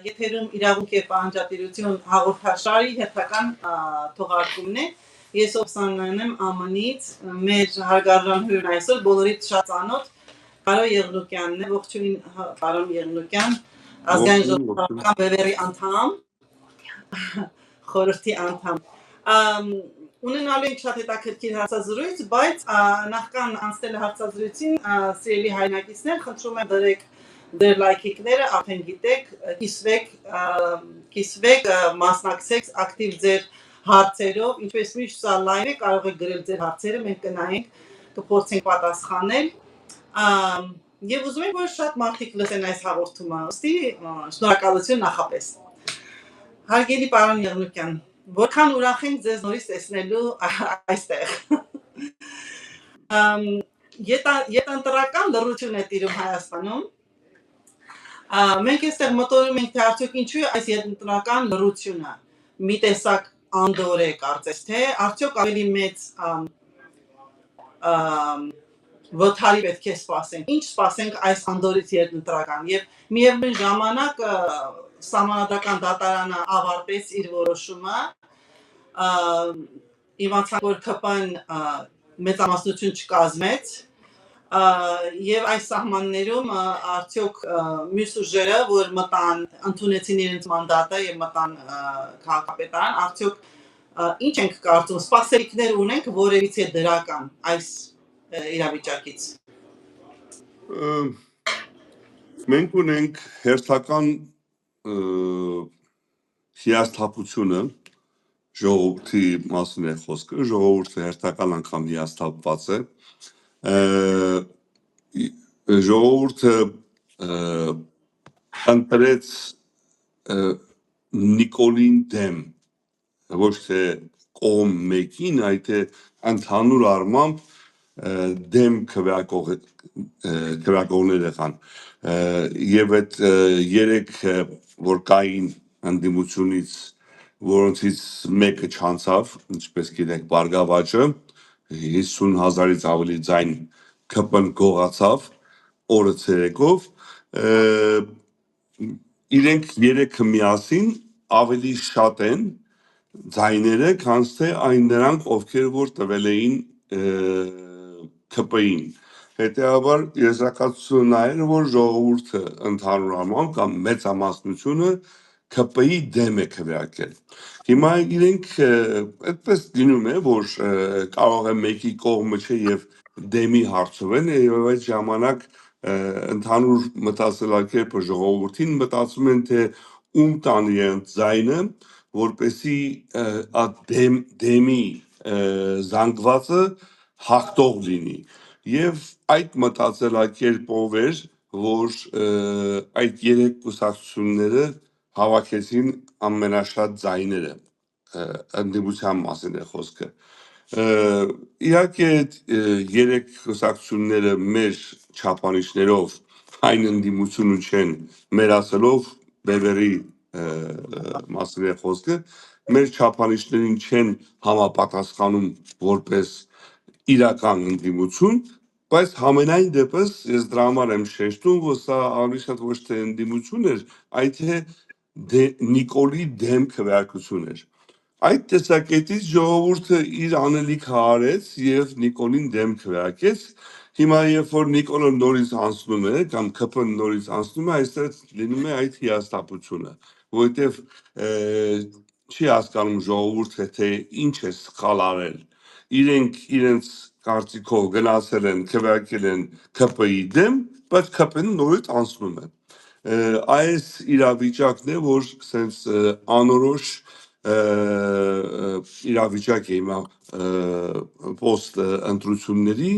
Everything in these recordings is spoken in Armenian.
եթերում իրավունք եւ պահանջատիրություն հաղորդաշարի հերթական թողարկումն է։ Ես Օքսանան եմ ԱՄՆ-ից, մեր հարգարժան հյուրն այսօր բոլորիդ շատ ծանոթ Կարո Եղնուկյանն է, ողջույն Կարո Եղնուկյան, ազգային ժողովրդական բևեռի անդամ, խորհրդի անդամ։ Ունենալու ենք շատ հետաքրքիր հարցազրույց, բայց նախքան անցնել հարցազրույցին, սիրելի հայրենակիցներ, խնդրում եմ դրեք դեր լայքիկները, արդեն գիտեք, կիսվեք, մասնակցեք ակտիվ ձեր հարցերով, ինչպես միշտ սա լայվ է, կարող եք գրել ձեր հարցերը, մենք կնայենք, կփորձենք պատասխանել։ Եվ ուզում ենք, որ շատ մարդիկ լսեն այս հաղորդումը, ըստի շնորհակալություն նախապես։ Հարգելի պարոն Եղնուկյան, որքան ուրախ ենք ձեզ նորից տեսնելու այստեղ։ Ետնտրական լռություն է տիրում Հայաստանում։ Մենք այստեղ մտորում ենք, թե արդյոք ինչու է այս ետնտրական լռությունը մի տեսակ անդոր է կարծես թե, արդյոք ավելի մեծ վթարի պետք է սպասենք, ինչ սպասենք այս անդորից ետնտրական եւ միևնույն ժամանակ Սահմանադրական դատարանը ավարտեց իր որոշումը, իմացանք, որ ԿՊ-ն մեծամասնություն չկազմեց, եւ այս սահմաններում արդյոք մյուս ուժերը, որ մտան, ընդունեցին իրենց մանդատը եւ մտան քաղաքապետարան, արդյոք ինչ ենք կարծում, սպասելիքներ ունենք որևիցե դրական այս իրավիճակից։ Մենք ունենք հերթական հիասթափությունը ժողովրդի մասին է խոսքը, ժողովուրդը հերթական անգամ հիասթափված է, ժողովուրդը ընտրեց Նիկոլին դեմ, ոչ թե կողմ մեկին, այլ թե ընդհանուր առմամբ դեմ քվեակողներ եղան, եւ այդ երեք որ կային ընդդիմությունից, որոնցից մեկը չանցավ, ինչպես գիտեք, Բարգավաճը 50,000-ից ավելի ձայն ԿՊ-ն գողացավ օրը ցերեկով, իրենք երեքը միասին ավելի շատ են ձայները, քան թե այն նրանք, ովքեր որ տվել էին ԿՊ-ին։ Հետեւաբար եզրակացությունը նա էր, որ ժողովուրդը ընդհանուր առմամբ կամ մեծամասնությունը ԿՊ-ի դեմ է քվեարկել։ Հիմա իրենք այդպես լինում է, որ կարող է մեկի կողմը չէ եւ դեմի հարցուեն, եւ այդ ժամանակ ընդհանուր մտածելակերպը ժողովրդին մտածում են, թե ում տան իրենց ձայնը, որպեսի դեմի զանգվածը հաղթող լինի։ Եվ այդ մտածելակերպով էր, որ այդ երեք կուսակցությունները հավաքեցին ամենաշատ ձայները, ընդդիմության մասին է խոսքը։ Իհարկե երեք կուսակցությունները մեր չափանիշներով այն ընդդիմությունը չեն, մեր ասելով բևեռի մասին է խոսքը, մեր չափանիշներին չեն համապատասխանում որպես իրական ընդդիմություն, բայց համենայն դեպս ես դրա համար եմ շեշտում, որ սա ավելի շատ ոչ թե ընդդիմություն էր, այլ թե Նիկոլի դեմ քվեարկություն էր։ Այդ տեսակետից ժողովուրդը իր անելիքը արեց եւ Նիկոլին դեմ քվեարկեց։ Հիմա երբ որ Նիկոլը նորից անցնում է կամ ԿՊ-ն նորից անցնում է, այստեղ լինում է այդ հիասթափությունը, որովհետեւ չի հասկանում ժողովուրդը, թե ինչ է սխալ արել։ Իրենք իրենց կարծիքով գնացել են, քվեարկել են ԿՊ-ի դեմ, բայց ԿՊ-ն նորից անցնում է։ Այս իրավիճակն է, որ sense անորոշ իրավիճակ է հիմա post ընտրությունների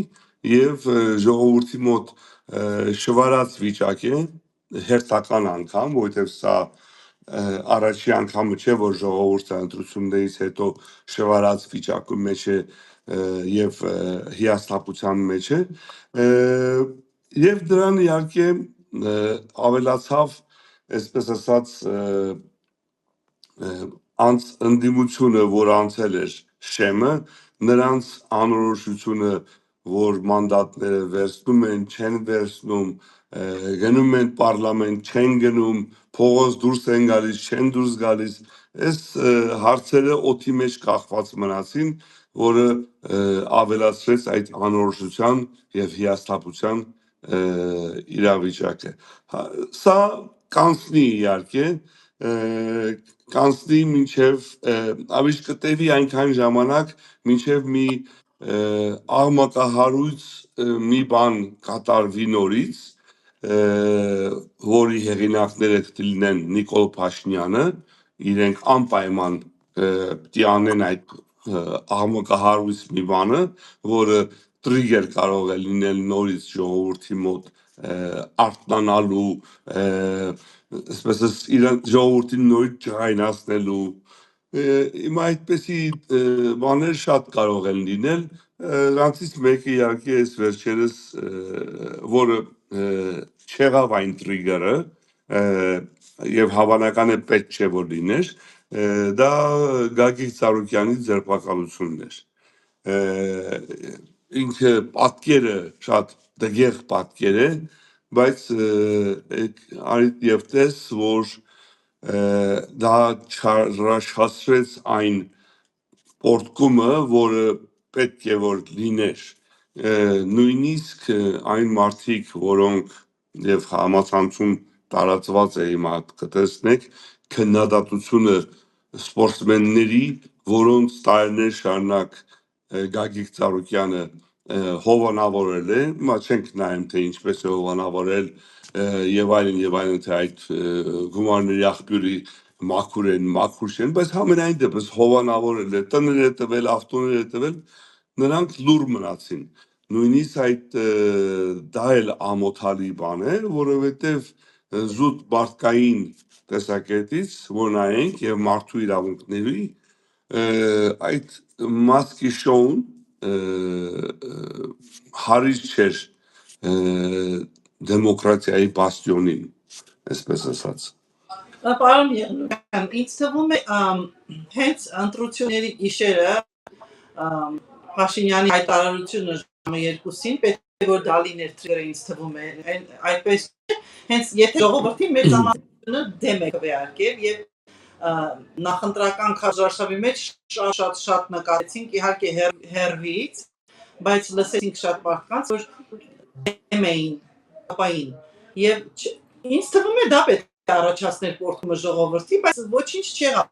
եւ ժողովրդի մոտ շվարած վիճակ է հերթական անգամ, որովհետեւ սա առաջի անգամը չէ, որ ժողովուրդը ընտրություններից հետո շվարած վիճակի մեջ է եւ հիասթափության մեջ է եւ դրան իհարկե ավելացավ, այսպես ասած, ընդդիմությունը, որ անցել էր շեմը, նրանց անորոշությունը, որ մանդատները վերցնում են, չեն վերցնում, գնում են պարլամենտ, չեն գնում, փողոց դուրս են գալիս, չեն դուրս գալիս, այս հարցերը օդի մեջ կախված մնացին, որը ավելացրեց այդ անորոշության եւ հիասթափության իրավիճակը։ Սա կանցնի իհարկե, կանցնի մինչև ավիշ կտևի այնքան ժամանակ, մինչև մի աղմկահարույց մի բան կատարվի նորից, որի հեղինակները կլինեն Նիկոլ Փաշինյանը, իրենք անպայման պիտի անեն այդ աղմկահարույց մի բանը, որը տրիգեր կարող է լինել նորից ժողովրդի մոտ արթնանալու, այսպես ժողովրդին նորից ջղայնացնելու, հիմա այդպեսի բաներ շատ կարող են լինել, նրանցից մեկը իհարկե այս վերջերս, որը չեղավ այն տրիգերը, եւ հավանական է պետք չէ որ լիներ, դա Գագիկ Ծառուկյանի ձերբակալությունն էր։ Ինքը պատկերը շատ դգեղ պատկեր է, բայց արիտ եւ տես, որ դա չարաշացրեց այն պորտկումը, որը պետք է որ լիներ, նույնիսկ այն մարդիկ, որոնք եւ համացանցում տարածված է հիմա կտեսնեք քննադատությունը սպորտսմենների, որոնց տարիներ շարունակ Գագիկ Ծառուկյանը հովանավորել է, հիմա չենք նայում թե ինչպես է հովանավորել եւ այլն, թե այդ գումարների աղբյուրի մաքուր են, մաքուր չեն, բայց համենայն դեպս հովանավորել է, տներ է տվել, ավտոներ է տվել, նրանք լուր մնացին։ Նույնիսկ այդ դա էլ ամոթալի բան է, որովհետեւ զուտ մարդկային տեսակետից որ նայենք եւ մարդու իրավունքների այդ մասկի շոուն հարիր չէր դեմոկրատիայի բաստիոնին, այսպես ասած։ Պարոն Եղնուկյան, ինձ թվում է հենց ընտրությունների գիշերը Փաշինյանի հայտարարությունը ժամը 2-ին պետք է որ դա լիներ տրիգերը, ինձ թվում է այդպես հենց եթե ժողովրդի մեծամասնությունը դեմ է քվեարկել եւ նախընտրական քարոզարշավի մեջ շատ նկատեցինք իհարկե հերվից, բայց լսեցինք շատ մարդկանց որ դեմ էին ապային եւ ինձ թվում է դա պետք է առաջացներ պորտկումը ժողովրդի, բայց ոչինչ չեղավ։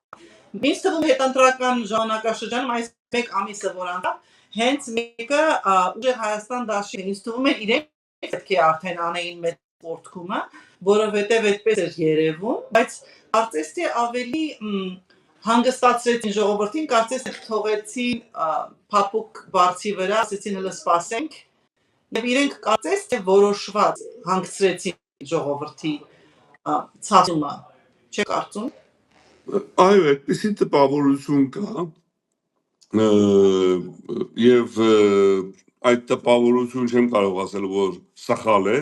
Ինձ թվում է հետընտրական ժամանակաշրջանում այս մեկ ամիսը որ անցավ, հենց մեկը ուժեղ Հայաստան դաշինք, ինձ թվում է իրենք պետք է արդեն անեին մեծ պորտկումը, որովհետև այդպես էր երևում, բայց կարծես թե ավելի հանգստացրեցին ժողովրդին, կարծես թողեցին փափուկ բարձի վրա, ասեցին հələ սպասենք, եւ իրենք կարծես թե որոշված հանգցրեցին ժողովրդի ցածումը, չէ՞ կարծում։ Այո, այդպեսի տպավորություն կա, եւ այդ տպավորությունը չեմ կարող ասել, որ սխալ է,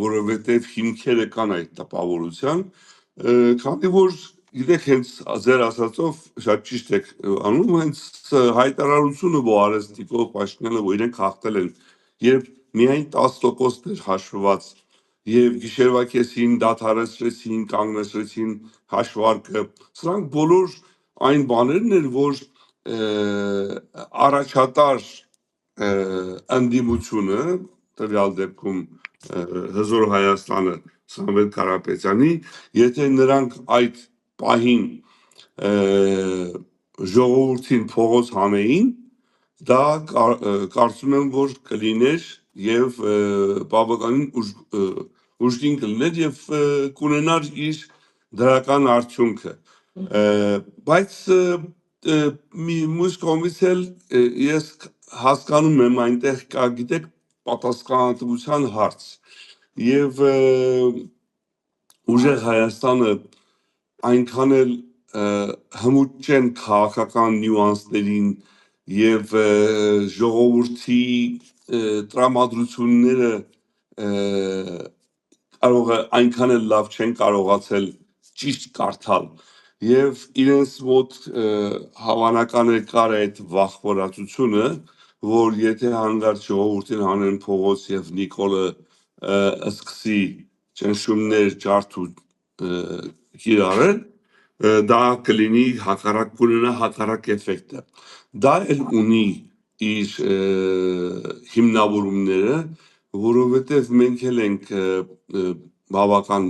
որովհետեւ հիմքերը կան այդ տպավորության, քանի որ գիտեք հենց ձեր ասածով շատ ճիշտ եք անում, հենց հայտարարությունը որ արեց Նիկոլ Փաշինյանը, որ իրենք հաղթել են, երբ միայն 10% էր հաշվված եւ գիշերվա կեսին դադարեցրեցին, կանգնեցրեցին հաշվարկը, սրանք բոլոր այն բաներն էր, որ առաջատար ընդդիմությունը, տվյալ դեպքում Հզոր Հայաստանը Սամվել Կարապետյանի, եթե նրանք այդ պահին ժողովրդին փողոց հանեին, դա կարծում եմ որ կլիներ եւ բավականին ուժգին կլիներ եւ կունենար իր դրական արդյունքը, բայց մի մյուս կողմից էլ ես հասկանում եմ այնտեղ կա գիտեք պատասխանատվության հարց եւ ուժեղ Հայաստանը այնքան էլ հմուտ չեն քաղաքական նյուանսներին եւ ժողովրդի տրամադրությունները կարող է այնքան էլ լավ չեն կարողացել ճիշտ կարդալ եւ իրենց մոտ հավանական է կար այդ վախվորացությունը, որ եթե հանգարտ ժողովուրդին հանեն փողոց եւ Նիկոլը սկսի ճնշումներ ջարդ ու կիրառել, դա կլինի հակառակ կունենա հակառակ էֆեկտը։ Դա էլ ունի իր հիմնավորումները, որովհետև մենք էլ ենք բավական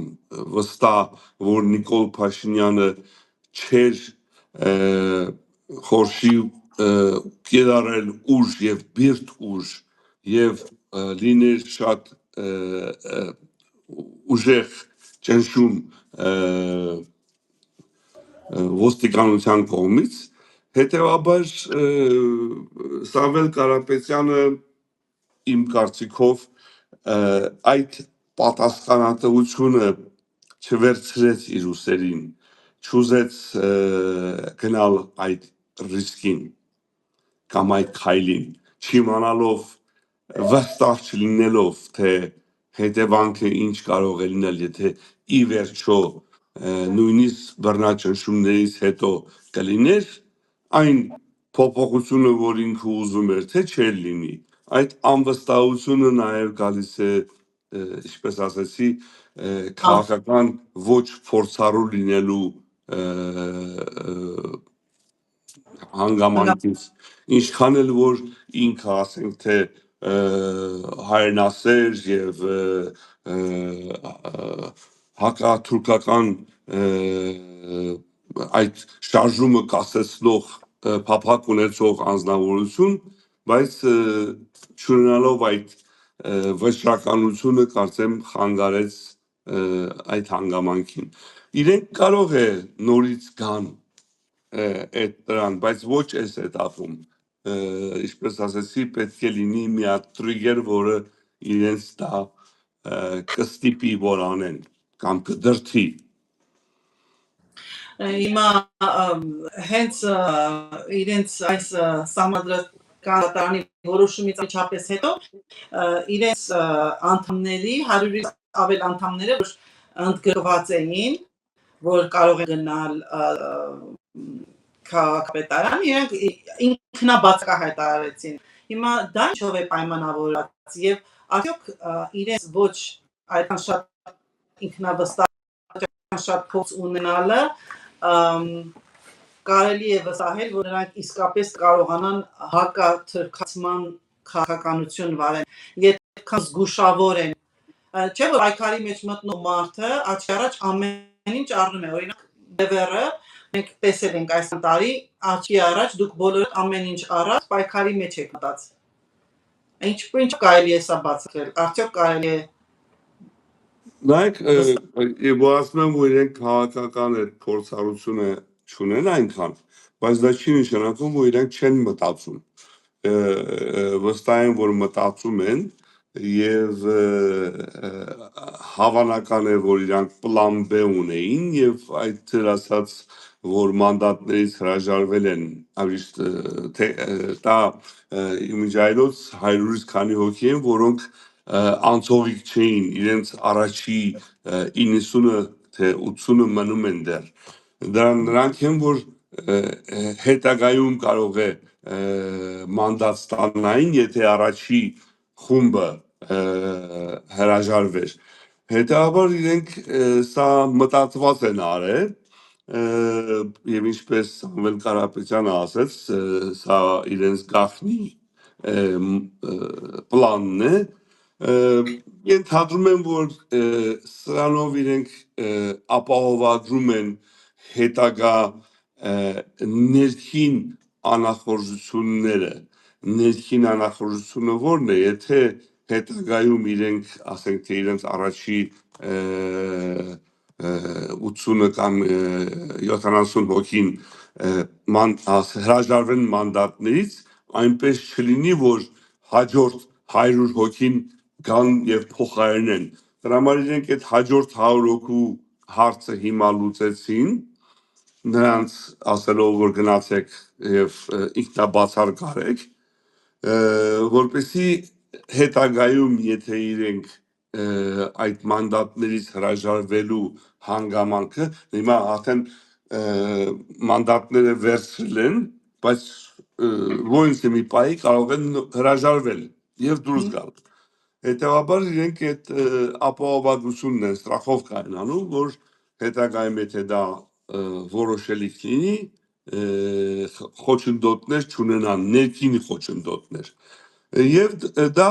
վստահ, որ Նիկոլ Փաշինյանը չէր խորշի կիրառել ուժ եւ բիրտ ուժ եւ լիներ շատ ուժեղ ճնշում ոստիկանության կողմից, հետևաբար Սամվել Կարապետյանը իմ կարծիքով այդ պատասխանատվությունը չվերցրեց իր ուսերին, չուզեց գնալ այդ ռիսկին կամ այդ քայլին, չիմանալով վստահ չլինելով, թե հետևանքը ինչ կարող է լինել, եթե ի վերջո նույնիսկ բռնաճնշումներից հետո կլիներ այն փոփոխությունը, որ ինքը ուզում էր, թե չէր լինի։ Այդ անվստահությունը նաև գալիս է, ինչպես ասացի, քաղաքական ոչ փորձառու լինելու հանգամանքից, ինչքան էլ որ ինքը ասենք թե հայրենասեր եւ հակաթուրքական այդ շարժումը կասեցնող փափակ ունեցող անձնավորություն, բայց չունենալով այդ վճռականությունը կարծեմ խանգարեց այդ հանգամանքին։ Իրենք կարող է նորից գան այդ դրան, բայց ոչ այս этаպում, ինչպես ասեցի, պետք է լինի մի հատ տրիգեր, որը իրենց դա կստիպի որ անեն կամ կդրթի։ Հիմա հենց իրենց այս սահմանադրական դատարանի որոշումից անմիջապես հետո իրենց անդամների 100-ից ավել անդամները, որ ընդգրկված էին, որ կարող են գնալ քաղաքապետարան, իրենք ինքնաբաց հայտարարեցին։ Հիմա դա ինչով է պայմանավորված եւ արդյոք իրենց ոչ այդքան շատ ինքնավստահ շատ փոքր ունենալը կարելի է վստահել, որ նրանք իսկապես կարողանան հակաթրքացման քաղաքականություն վարեն, եթե զգուշավոր են։ Չէ՞ որ այքարի մեջ մտնող մարդը աչքի առաջ ամեն ինչ առնում է, օրինակ Դևերը մենք տեսել ենք այս տարի աչքի առաջ դուք բոլորը ամեն ինչ առած պայքարի մեջ եք մտած։ Ինչ կարելի է սա բացատրել, արդյոք կարելի է Նայեք, եւ ասում եմ, որ իրենք քաղաքական այդ փորձառությունը չունեն այնքան, բայց դա չի նշանակում, որ իրենք չեն մտածում։ Վստահ եմ, որ մտածում են եւ հավանական է, որ իրանք պլան B ունեին եւ այդ դեր ասած, որ մանդատներից հրաժարվել են, դա իմիջայլոց 100-ից քանի հոգի են, որոնք անցողիկ չէին, իրենց առաջի 90-ը թե 80-ը մնում են դեռ։ Նրանք են, որ հետագայում կարող է մանդատ ստանային, եթե առաջի խումբը հրաժարվեր։ Հետաբար իրենք սա մտածված են արել եւ ինչպես Սամվել Կարապետյանը ասեց, սա իրենց գաղտնի պլանն է։ Ենթադրում եմ, որ սրանով իրենք ապահովադրում են հետագա ներքին անախորժությունները։ Ներքին անախորժությունը ո՞րն է, եթե հետագայում իրենք, ասենք թե իրենց առաջի 80 կամ 70 հոգին հրաժարվեն մանդատներից, այնպես չլինի, որ հաջորդ 100 հոգին գան եւ փոխարինեն։ Դրա համար իրենք այդ հաջորդ 100 հոգու հարցը հիմա լուծեցին, նրանց ասելով, որ գնացեք եւ ինքնաբացար կարեք, որպեսզի հետագայում, եթե իրենք այդ մանդատներից հրաժարվելու հանգամանքը, հիմա արդեն մանդատները վերցրել են, բայց ոնց մի պահի կարող են հրաժարվել եւ դուրս գալ։ Հետևաբար իրենք այդ ապահովագրությունն են, ստրախովկա են անում, որ հետագայում եթե դա որոշելիք լինի, խոչընդոտներ չունենան, ներքին խոչընդոտներ։ Եվ դա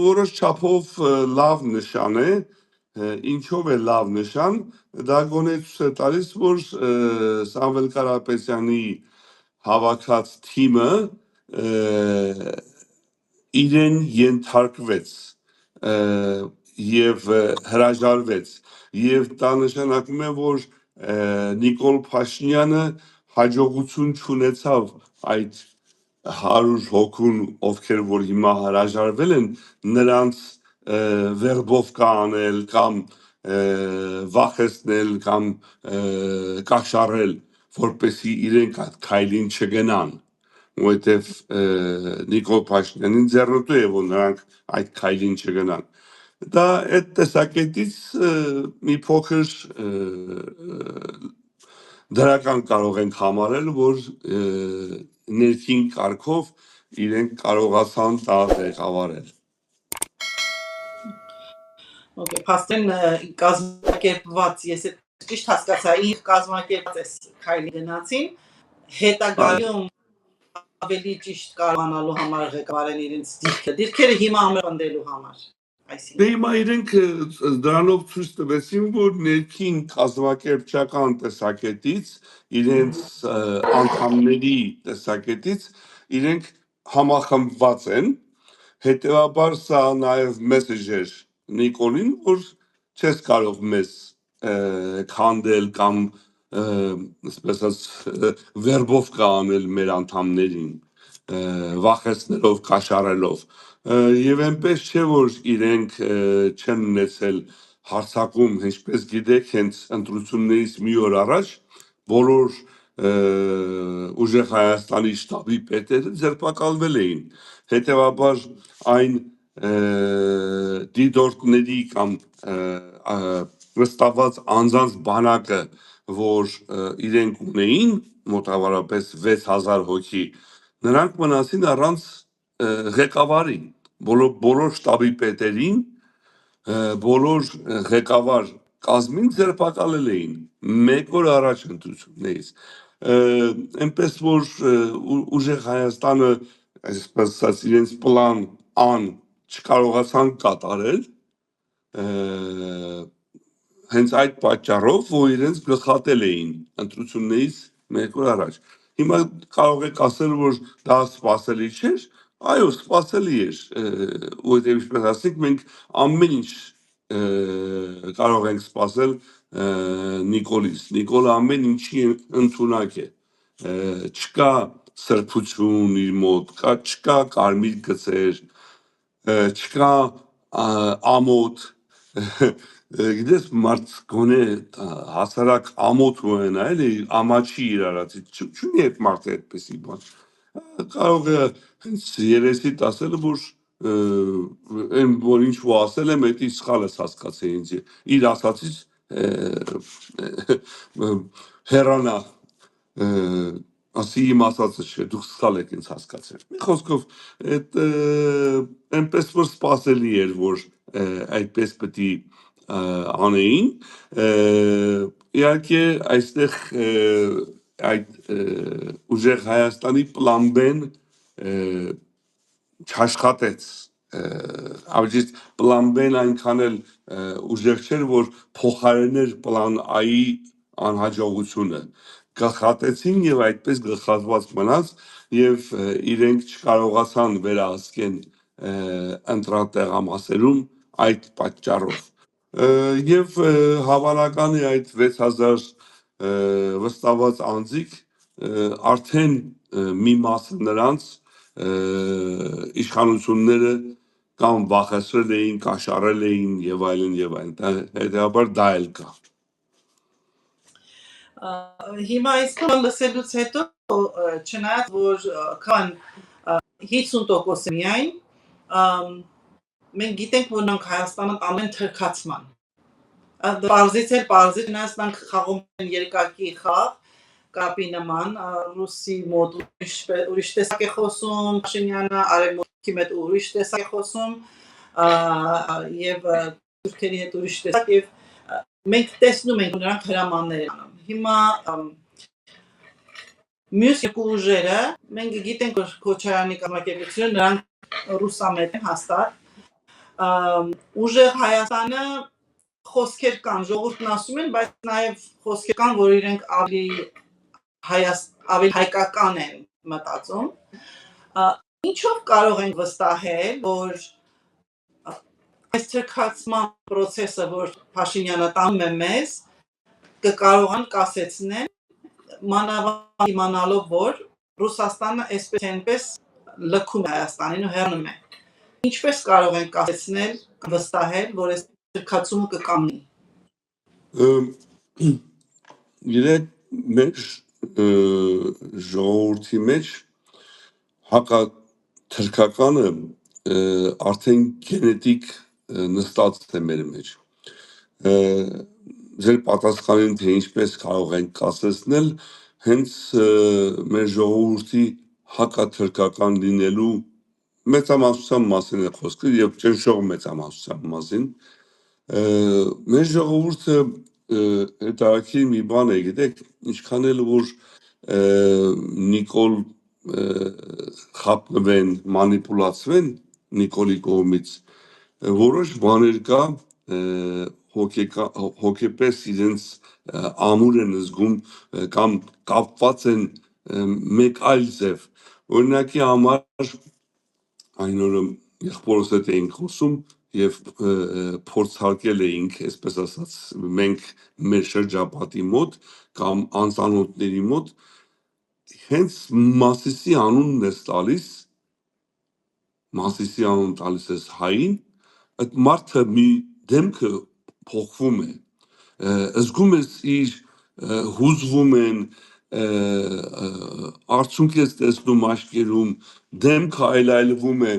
որոշ չափով լավ նշան է, ինչով է լավ նշան, դա գոնե ցույց է տալիս, որ Սամվել Կարապետյանի հավաքած թիմը իրեն ենթարկվեց եւ հրաժարվեց եւ դա նշանակում է որ Նիկոլ Փաշինյանը հաջողություն չունեցավ այդ 100 հոգուն ովքեր որ հիմա հրաժարվել են նրանց վերբով կանել կամ վախեցնել կամ կաշառել որպեսի իրենք այդ քայլին չգնան որովհետև Նիկոլ Փաշինյանին ձեռնտու է որ նրանք այդ քայլին չգնան դա այդ տեսակետից մի փոքր դրական կարող ենք համարել որ ներքին կարգով իրենք կարողացան դա ղեկավարել Okay, փաստեն կազմակերպված, ես ճիշտ հասկացա, իր կազմակերպած այս քայլի գնացին, հետագայում ավելի ճիշտ կարողանալու համար ղեկավարեն իրենց դիրքերը հիմա ամրապնդելու համար։ Դե հիմա իրենք դրանով ցույց տվեցին, որ ներքին կազմակերպչական տեսակետից, իրենց անդամների տեսակետից իրենք համախմբված են, հետևաբար սա նաև մեսեջ էր Նիկոլին, որ չես կարող մեզ քանդել կամ ասես վերբով կանել մեր անդամներին վախեցնելով, կաշառելով եւ այնպես չէ որ իրենք չեն ունեցել հարցակում, ինչպես գիտեք, հենց ընտրություններից մի օր առաջ բոլոր ուժեղ Հայաստանի շտաբի պետերը ձերբակալվել էին։ Հետևաբար այն դիտորդների կամ վստահված անձանց բանակը, որ իրենք ունեին մոտավորապես 6000 հոգի, նրանք մնացին առանց ղեկավարի, բոլոր շտաբի պետերին, բոլոր ղեկավար կազմին ձերբակալել էին մեկ օր առաջ ընտրություններից։ Այնպես որ ուժեղ Հայաստանը այսպես ասած իրենց պլան ան չկարողացան կատարել հենց այդ պատճառով որ իրենց գլխատել էին ընտրություններից մեկ օր առաջ հիմա կարող եք ասել որ դա սպասելի չէր այո սպասելի էր որովհետև ինչպես ասենք մենք ամեն ինչ կարող ենք սպասել Նիկոլից Նիկոլը ամեն ինչի ընդունակ է չկա սրբություն իր մոտ չկա կարմիր գծեր չկա ամոթ գիտես մարդ գոնե հասարակ ամոթ ունենա էլի ամաչի իրարացից չունի այդ մարդը այդպեսի բան կարող է հենց երեսիդ ասել որ այն որ ինչ որ ասել եմ դա սխալ ես հասկացել ինձ իր ասածից հեռանա ասի իմ ասածը չէ դուք սխալ եք ինձ հասկացել մի խոսքով այդ այնպես որ սպասելի էր որ այդպես պետք է անեին իհարկե այստեղ այդ ուժեղ Հայաստանի պլան B-ն չաշխատեց ավելի պլան B-ն այնքան էլ ուժեղ չէր որ փոխարիներ պլան A-ի անհաջողությունը գլխատեցին եւ այդպես գլխատված մնաց եւ իրենք չկարողացան վերահսկեն ընտրատեղամասերում այդ պատճառով եւ հավանական է այդ 6000 վստահված անձիկ արդեն մի մասը նրանց իշխանությունները կամ վախեցրել էին, կաշառել էին եւ այլն հետեւաբար դա էլ կա Հիմա այսքան լսելուց հետո չնայած որ քան 50% միայն մենք գիտենք որ նրանք Հայաստանը ամեն թրքացման Պարզից էլ պարզի չնայած նրանք խաղում են երկակի խաղ կապի նման ռուսի մոտ ուրիշ տեսակ է խոսում Փաշինյանը, արևմուտքի մոտ ուրիշ տեսակ է խոսում եւ թուրքերի հետ ուրիշ տեսակ եւ մենք տեսնում ենք նրանք հրամաններ են անում։ Հիմա մյուս երկու ուժերը մենք գիտենք որ Քոչարյանի կազմակերպությունը նրանք ռուսամետ են հաստատ ուժեղ Հայաստանը խոսքեր կան, ժողովուրդն ասում են, բայց նաև խոսքեր կան, որ իրենք ավելի հայկական են մտածում։ Ինչով կարող ենք վստահել, որ այս թրքացման process-ը, որ Փաշինյանը տանում է մեզ, կկարողան կասեցնել, մանավանդ իմանալով, որ Ռուսաստանը այսպես այնպես լքում է Հայաստանին ու հեռնում է։ Ինչպես կարող ենք կասեցնել, վստահել, որ այս թրքացումը կկամնի։ Իրեք մեր ժողովրդի մեջ հակաթրքականը արդեն գենետիկ նստած է մեր մեջ։ Ձեր պատասխանին թե ինչպես կարող ենք կասեցնել, հենց մեր ժողովրդի հակաթրքական լինելու մեծամասնության մասին է խոսքը եւ ճնշող մեծամասնության մասին։ Մեր ժողովուրդը հետաքրքիր մի բան է, գիտեք, ինչքան էլ որ Նիկոլ խափնվեն, մանիպուլացվեն Նիկոլի կողմից, որոշ բաներ կա հոգեպես իրենց ամուր են զգում կամ կապված են մեկ այլ ձև։ Օրինակի համար այն օրը եղբորս հետ էինք խոսում եւ փորձարկել էինք, այսպես ասած, մենք մեր շրջապատի մոտ կամ անծանոթների մոտ հենց Մասիսի անունն ես տալիս հային, այդ մարդը մի դեմքը փոխվում է, զգում ես իր հուզվում են, արցունք ես տեսնում աչքերում, դեմքը այլայլվում է,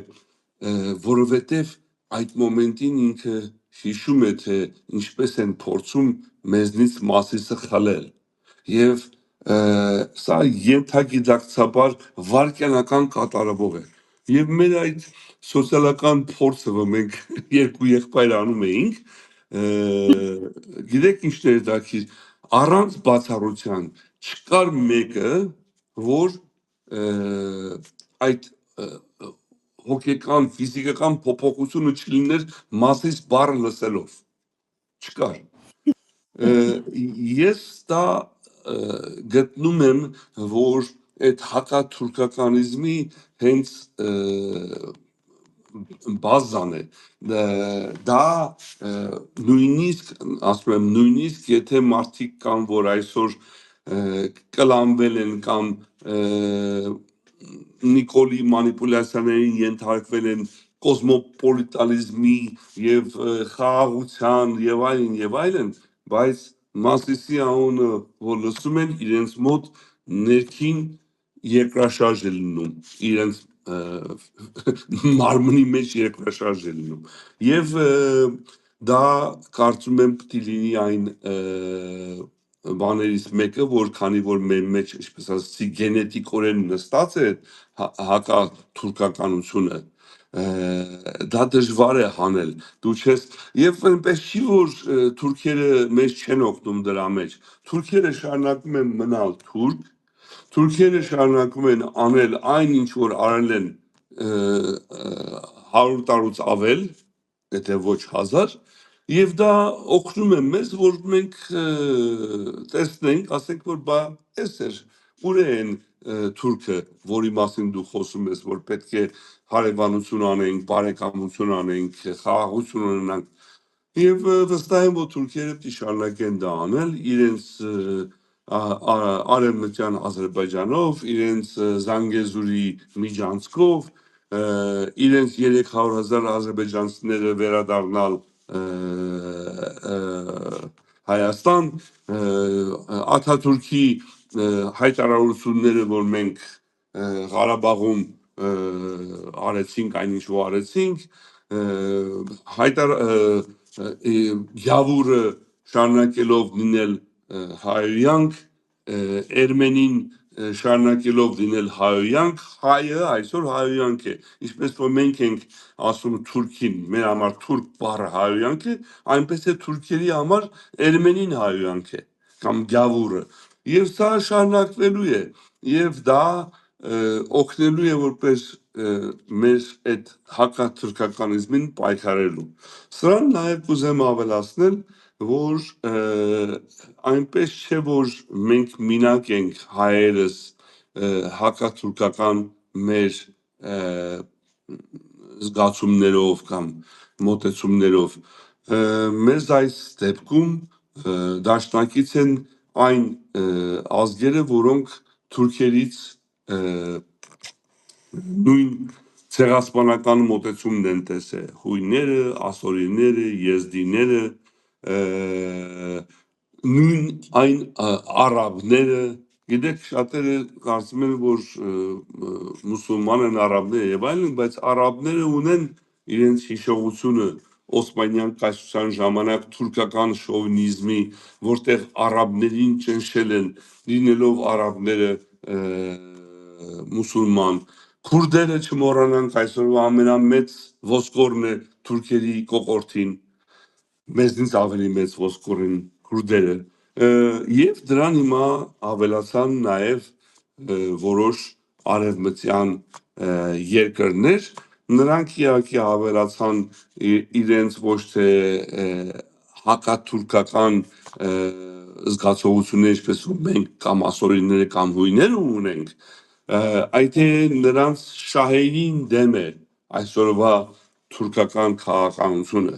որովհետև այդ մոմենտին ինքը հիշում է, թե ինչպես են փորձում մեզնից Մասիսը խլել եւ սա ենթագիտակցաբար վարքյանական կատարվող է եւ մեր այդ սոցիալական փորձը, որ մենք երկու եղբայր անում էինք, գիտեք ինչն է հետաքրքիր, առանց բացառության չկար մեկը, որ այդ հոգեկան, ֆիզիկական փոփոխությունը չլիներ Մասիս բառը լսելով, չկար։ Ես դա գտնում եմ, որ այդ հակաթուրքականիզմի հենց բազան է, դա նույնիսկ, ասում եմ, նույնիսկ եթե մարդիկ կան, որ այսօր կլանվել են կամ Նիկոլի մանիպուլյացիաներին ենթարկվել են կոսմոպոլիտանիզմի եւ խաղաղության եւ այլն, բայց Մասիսի անունը որ լսում են իրենց մոտ ներքին երկրաշարժ է լինում, իրենց մարմնի մեջ երկրաշարժ է լինում եւ դա կարծում եմ պիտի լինի այն բաներից մեկը, որ քանի որ մեր մեջ, ինչպես ասացի, գենետիկորեն նստած է հակաթուրքականությունը, դա դժվար է հանել, դու չես, եւ այնպես չի, որ թուրքերը մեզ չեն օգնում դրա մեջ, թուրքերը շարունակում են մնալ թուրք, թուրքերը շարունակում են անել այն ինչ որ արել են 100 տարուց ավել, եթե ոչ 1000, եւ դա օգնում է մեզ, որ մենք տեսնենք, ասենք որ բա էս էր, ուր է են թուրքը, որի մասին դու խոսում ես, որ պետք է հարևանություն անենք, բարեկամություն անենք, խաղաղություն ունենանք, եւ վստահ եմ, որ թուրքերը պիտի շարունակեն դա անել իրենց արևմտյան Ադրբեջանով, իրենց Զանգեզուրի միջանցքով, իրենց 300,000 ադրբեջանցիները վերադառնալ Հայաստան, Աթաթուրքի հայտարարությունները, որ մենք Ղարաբաղում արեցինք այնինչ որ արեցինք, Գյավուրը շարունակելով լինել հայրենիք, Էրմենին շարունակելով լինել հայոյանք, հայը այսօր հայոյանք է, ինչպես որ մենք ենք ասում թուրքին, մեր համար թուրք բառը հայոյանք է, այնպես է թուրքերի համար էրմենին հայոյանք է, կամ գավուրը, եւ սա շարունակվելու է, եւ դա օգնելու է որպես մեր այդ հակաթուրքականիզմին պայքարելու։ Սրան նաեւ կուզեմ ավելացնել, որ այնպես չէ, որ մենք մինակ ենք հայերս հակաթուրքական մեր զգացումներով կամ մոտեցումներով, մեզ այս դեպքում դաշնակից են այն ազգերը, որոնք թուրքերից նույն ցեղասպանական մոտեցումն են տեսել, հույները, ասորիները, եզդիները, նույն այն արաբները, գիտեք շատերը կարծում են, որ մուսուլման են արաբները եւ այլն, բայց արաբները ունեն իրենց հիշողությունը Օսմանյան կայսրության ժամանակ թուրքական շովինիզմի, որտեղ արաբներին ճնշել են, լինելով արաբները մուսուլման, քուրդերը չմոռանանք այսօրվա ամենամեծ ոսկորն է թուրքերի կողորտին, մեզնից ավելի մեծ ոսկոր են քուրդերը, եւ դրան հիմա ավելացան նաեւ որոշ արևմտյան երկրներ, նրանք իհարկե ավելացան իրենց ոչ թե հակաթուրքական զգացողություններ, ինչպես որ մենք կամ ասորիները կամ հույները ունենք, այդ նրանց շահերին դեմ է այսօրվա թուրքական քաղաքականությունը,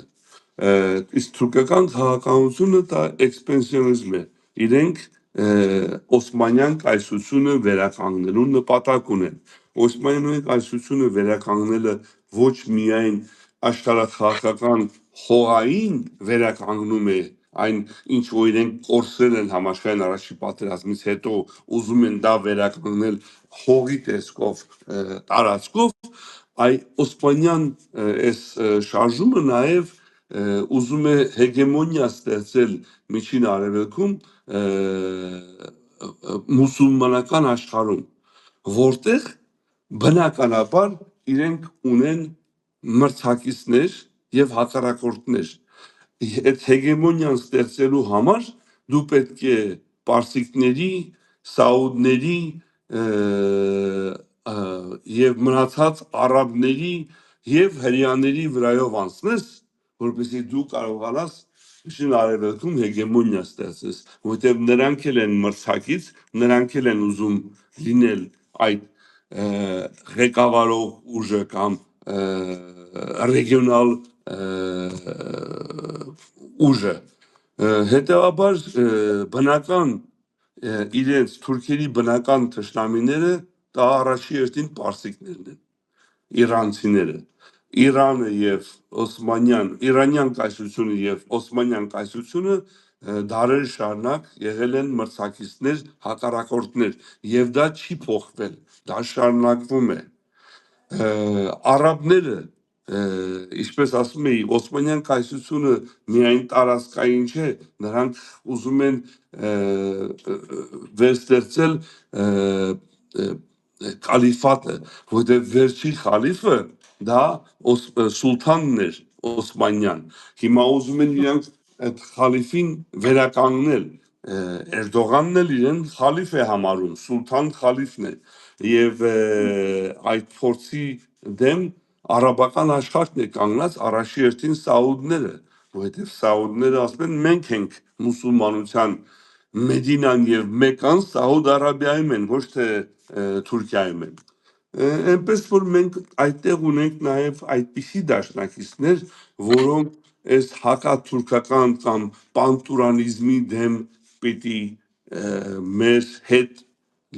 իսկ թուրքական քաղաքականությունը դա էքսպանսիոնիզմ է, իրենք Օսմանյան կայսրությունը վերականգնելու նպատակ ունեն։ Օսմանյան կայսրությունը վերականգնելը ոչ միայն աշխարհաքաղաքական հողային վերականգնում է, այն ինչ որ իրենք կորցրել են համաշխարհային առաջի պատերազմից հետո, ուզում են դա վերականգնել հողի տեսքով, տարածքով, այ Օսմանյան այս շարժումը նաև ուզում է հեգեմոնիա ստեղծել միջին արևելքում մուսուլմանական աշխարհում, որտեղ բնականաբար իրենք ունեն մրցակիցներ եւ հակառակորդներ։ Այդ հեգեմոնիան ստեղծելու համար դու պետք է պարսիկների, սաուդների եւ մնացած արաբների եւ հрьяաների վրայով անցնես, որպեսզի դու կարողանաս Միջին արևելքում հեգեմոնիա ստեղծես, որտեղ նրանք էլ են մրցակից, նրանք էլ են ուզում լինել այդ ղեկավարող ուժը կամ ռեգիոնալ ուժը, հետևաբար բնական իրենց թուրքերի բնական թշնամիները դա առաջի երթին պարսիկներն են, իրանցիները, Իրանը եւ Իրանյան կայսրությունը եւ Օսմանյան կայսրությունը դարեր շարունակ եղել են մրցակիցներ, հակառակորդներ եւ դա չի փոխվել, դա շարունակվում է։ Արաբները, ինչպես ասում էի, Օսմանյան կայսրությունը միայն տարածքային չէ, նրանք ուզում են վերստեղծել կալիֆատը, որտեղ վերջի խալիֆը դա սուլթանն էր Օսմանյան։ Հիմա ուզում են իրանք այդ խալիֆին վերականգնել, Էրդողանն էլ իրեն խալիֆ է համարում, սուլթան խալիֆն է, եւ այդ փորձի դեմ արաբական աշխարհն է կանգնած, առաջի երթին սաուդները, որովհետեւ սաուդները ասում են մենք ենք մուսուլմանության Մեդինան եւ Մեկան Սաուդ Արաբիայում են, ոչ թե Թուրքիայում են։ Այնպես որ մենք այդտեղ ունենք նաև այդպիսի դաշնակիցներ, որոնք այս հակաթուրքական կամ պանտուրանիզմի դեմ պիտի մեր հետ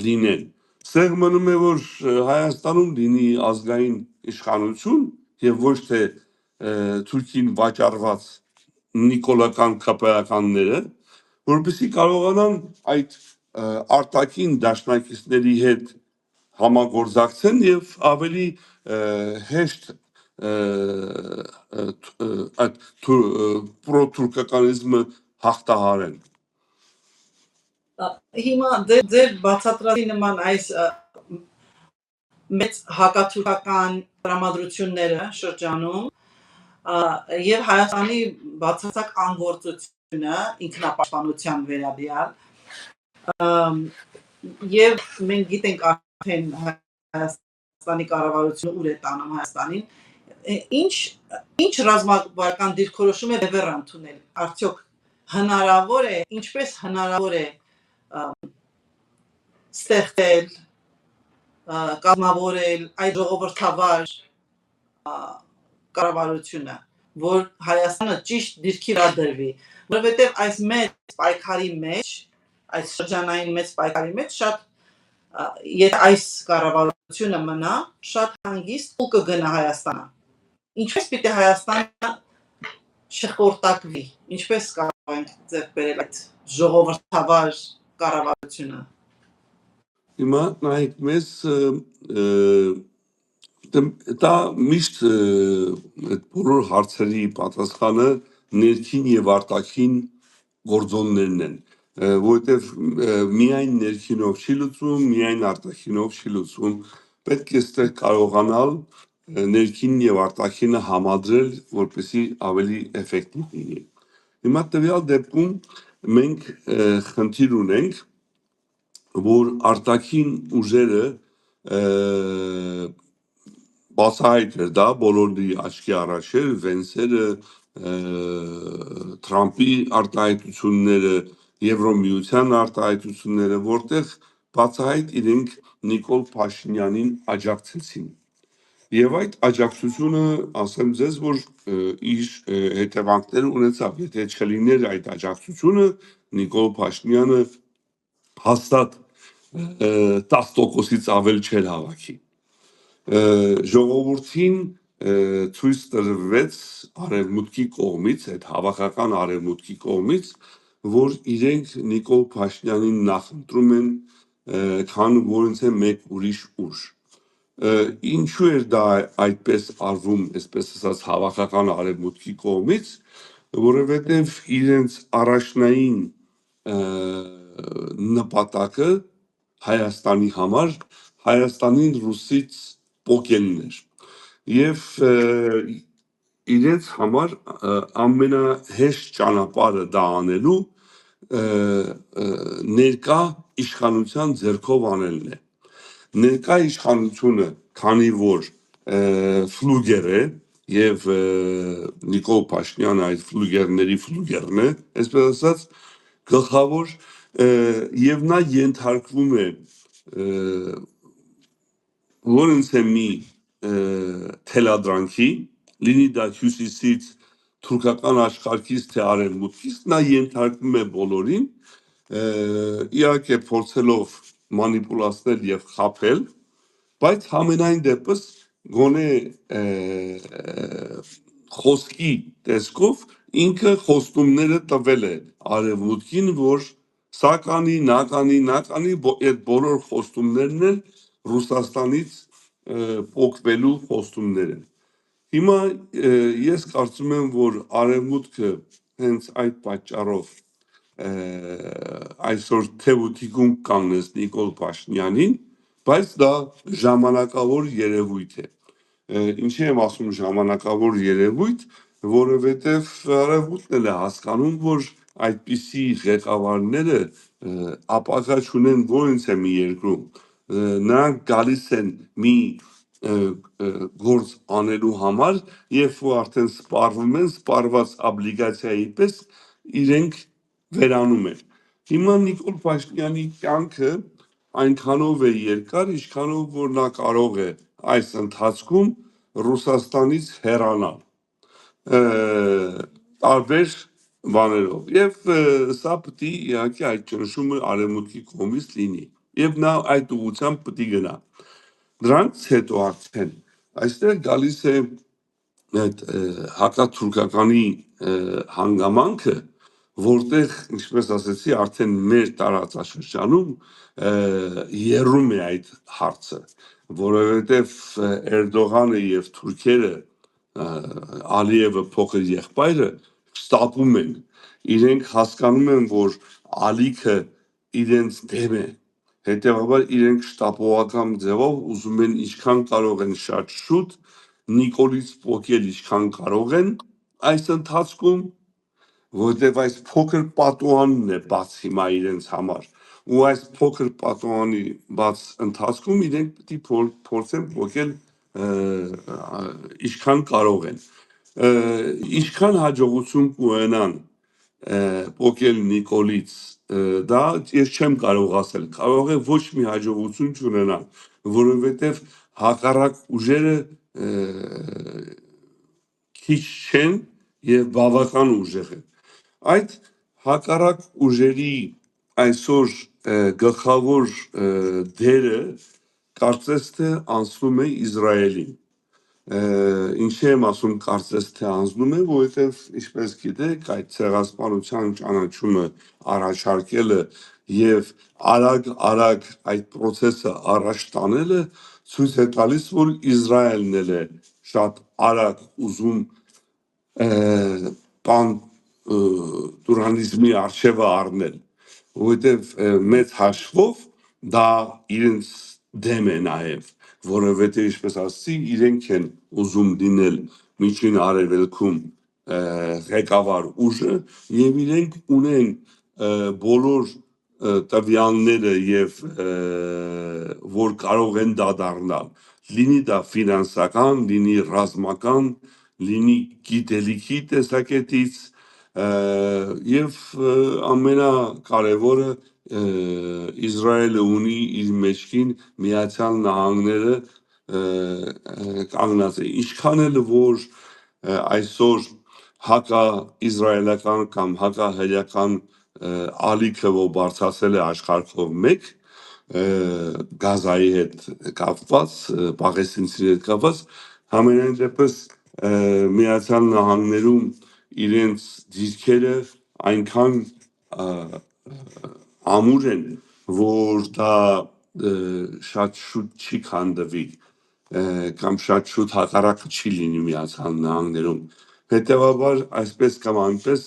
լինեն։ Սեղ մնում է, որ Հայաստանում լինի ազգային իշխանություն եւ ոչ թե Թուրքին վաճառված նիկոլական քապայականները, որպեսզի կարողանան այդ արտաքին դաշնակիցների հետ համագործակցեն եւ ավելի հեշտ այդ պրոթուրքականիզմը հաղթահարեն։ Հիմա ձեր բացատրածի նման այս մեծ հակաթուրքական տրամադրությունները շրջանում եւ Հայաստանի բացարձակ անգործությունը ինքնապաշտպանության վերաբերյալ եւ մենք գիտենք արդեն Հայաստանի կառավարությունը ուր է տանում Հայաստանին ինչ ռազմավարական դիրքորոշում է Բևեռ ընդունել արդյոք հնարավոր է ինչպես հնարավոր է ստեղծել կազմավորել այդ ժողովրդավար կառավարությունը որ Հայաստանը ճիշտ դիրքի վրա դրվի որովհետև այս մեծ պայքարի մեջ այս շրջանային մեծ պայքարի մեջ շատ եթե այս կառավարությունը մնա շատ հանգիստ ու կգնա Հայաստանը ինչպես պիտի Հայաստանը չխորտակվի ինչպես կարող ենք ձեռք բերել այդ ժողովրդավար կառավարությունը Հիմա նայեք մեզ դա միշտ այդ բոլոր հարցերի պատասխանը ներքին եւ արտաքին գործոններն են որովհետեւ միայն ներքինով չի լուծում միայն արտաքինով չի լուծում պետք է ստեղ կարողանալ ներքին եւ արտաքինը համադրել որպեսզի ավելի էֆեկտիվ լինի հիմա տվյալ դեպքում մենք խնդիր ունենք որ արտաքին ուժերը բացահայտ էր դա բոլորի աչքի առաջ էր Վենսերը Թրամփի արտահայտությունները Եվրոմիության արտահայտությունները որտեղ բացահայտ իրենք Նիկոլ Փաշինյանին աջակցեցին եւ այդ աջակցությունը ասեմ ձեզ որ իր հետևանքներ ունեցավ եթե չլիներ այդ աջակցությունը Նիկոլ Փաշինյանը հաստատ 10%-ից ավել չէր հավաքի ժողովրդին ցույց տրվեց արևմուտքի կողմից այդ հավաքական արևմուտքի կողմից որ իրենք Նիկոլ Փաշինյանին նախընտրում են քան որոնց է մեկ ուրիշ ուժ ինչու էր դա այդպես արվում այսպես ասած հավաքական արևմուտքի կողմից որովհետև իրենց առաջնային նպատակը Հայաստանի համար Հայաստանին ռուսից պոկելն էր եւ իրենց համար ամենահեշտ ճանապարհը դա անելու ներկա իշխանության ձեռքով անելն է ներկա իշխանությունը քանի որ ֆլուգեր է եւ Նիկոլ Փաշինյանը այդ ֆլուգերների ֆլուգերն է այսպես ասած գլխավոր եւ նա ենթարկվում է որոնց է մի թելադրանքի լինի դա հյուսիսից թուրքական աշխարհից թե արևմուտքից նա ենթարկվում է բոլորին իհարկե փորձելով մանիպուլացնել եւ խաբել բայց համենայն դեպս գոնե խոսքի տեսքով ինքը խոստումները տվել է արևմուտքին որ սա կանի նա կանի այդ բոլոր խոստումներն են Ռուսաստանից պոկվելու խոստումներ են հիմա ես կարծում եմ որ արևմուտքը հենց այդ պատճառով այսօր թեւուտիկում կանգնեց Նիկոլ Փաշինյանին բայց դա ժամանակավոր երևույթ է ինչի եմ ասում ժամանակավոր երևույթ որովհետև արևմուտքն էլ է հասկանում որ այդպիսի ղեկավարները ապագա չունեն որոնց է մի երկրում նրանք գալիս են մի գործ անելու համար երբ որ արդեն սպառվում են սպառված օբլիգացիայի պես իրենք վերանում են հիմա Նիկոլ Փաշինյանի կյանքը այնքանով է երկար ինչքանով որ նա կարող է այս ընթացքում Ռուսաստանից հեռանալ տարբեր բաներով եւ սա պետք է իհարկե այդ ճնշումը արևմուտքի կողմից լինի եւ նա այդ ուղղությամբ պետք է գնա դրանից հետո արդեն այստեղ գալիս է այդ հակաթուրքականի հանգամանքը որտեղ ինչպես ասեցի արդեն մեր տարածաշրջանում երում է այդ հարցը որովհետև Էրդողանը եւ թուրքերը Ալիևը փոքր եղբայրը ստապում են իրենք հասկանում են որ ալիքը իրենց դեմ է։ Հետևաբար իրենք շտապողական ձևով ուզում են ինչքան կարող են շատ շուտ Նիկոլից փոկել ինչքան կարող են այս ընթացքում, որովհետև այս փոքր պատուհանն է բաց հիմա իրենց համար։ Ու այս փոքր պատուհանի բաց ընթացքում իրենք պետք է փորձեն փոկել ինչքան կարող են։ Ինչքան հաջողություն կունենան փոկել Նիկոլից, դա ես չեմ կարող ասել, կարող է ոչ մի հաջողություն չունենան, որովհետև հակառակ ուժերը քիչ չեն եւ բավական ուժեղ են։ Այդ հակառակ ուժերի այսօր գլխավոր դերը կարծես թե անցնում է Իսրայելին։ Ինչի եմ ասում կարծես թե անցնում է, որովհետև ինչպես գիտեք, այդ ցեղասպանության ճանաչումը առաջարկելը եւ արագ այդ process-ը առաջ տանելը ցույց է տալիս, որ Իսրայելն էլ է շատ արագ ուզում բան տուրանիզմի արժևը առնել, որովհետև մեծ հաշվով դա իրենց դեմ է նաև, որովհետև ինչպես ասացի, իրենք են ուզում դինել միջին արևելքում ղեկավար ուժը եւ իրենք ունեն բոլոր տվյալները եւ որ կարող են դա դառնալ, լինի դա ֆինանսական, լինի ռազմական, լինի գիտելիքի տեսակետից եւ ամենակարևորը Իսրայելը ունի իր մեջքին Միացյալ Նահանգները կանգնած է, ինչքան էլ որ այսօր հակա-իսրայելական կամ հակա-հրեական ալիքը որ բարձրացել է աշխարհով մեկ Գազայի հետ կապված, Պաղեստինցի հետ կապված, համենայն դեպս Միացյալ Նահանգներում իրենց դիրքերը այնքան ամուր են, որ դա շատ շուտ չի քանդվի կամ շատ շուտ հակառակը չի լինի Միացյալ Նահանգներում։ Հետևաբար այսպես կամ այնպես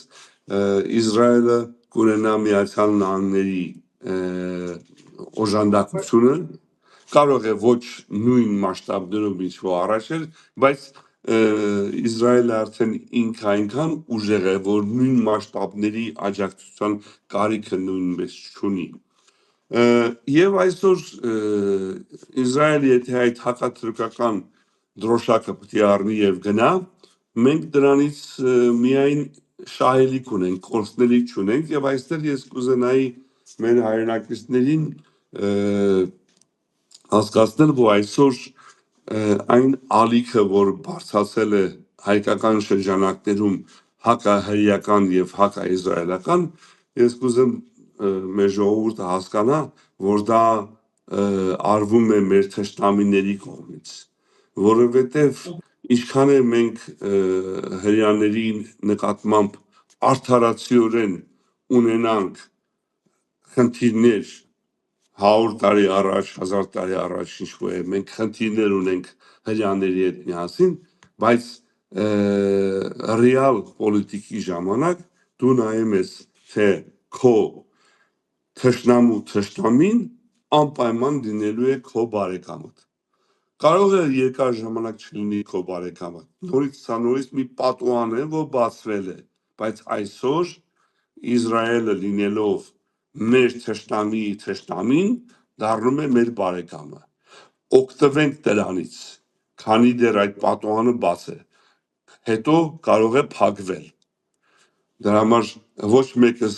Իսրայելը կունենա Միացյալ Նահանգների օժանդակությունը, կարող է ոչ նույն մասշտաբներով ինչ որ առաջել, բայց Իսրայելը արդեն ինքը այնքան ուժեղ է, որ նույն մասշտաբների աջակցության կարիքը նույնպես չունի։ Եվ այսօր Իսրայելը եթե այդ հակաթուրքական դրոշակը պետք է առնի եւ գնա, մենք դրանից միայն շահելիք ունենք, կորցնելիք չունենք եւ այստեղ ես կուզենայի մեր հայրենակիցներին հասկացնել, որ այսօր այն ալիքը, որ բարձրացել է հայկական շրջանակներում հակահրեական եւ հակաիսրայելական, ես կուզեմ մեր ժողովուրդը հասկանա, որ դա արվում է մեր թշնամիների կողմից, որովհետև ինչքան է մենք հրեաների նկատմամբ արդարացիորեն ունենանք խնդիրներ 100 տարի առաջ, 1000 տարի առաջ ինչ-որ է, մենք խնդիրներ ունենք հրեաների հետ միասին, բայց ռեալ պոլիտիկի ժամանակ դու նայում ես, թե քո թշնամին անպայման դինելու է քո բարեկամդ։ Կարող է երկար ժամանակ չլինի քո բարեկամը։ Նորից մի պատուհան է, որ բացվել է, բայց այսօր Իսրայելը լինելով մեր թշնամին դառնում է մեր բարեկամը։ Օգտվենք դրանից, քանի դեռ այդ պատուհանը բաց է, հետո կարող է փակվել։ Դրա համար ոչ մեկս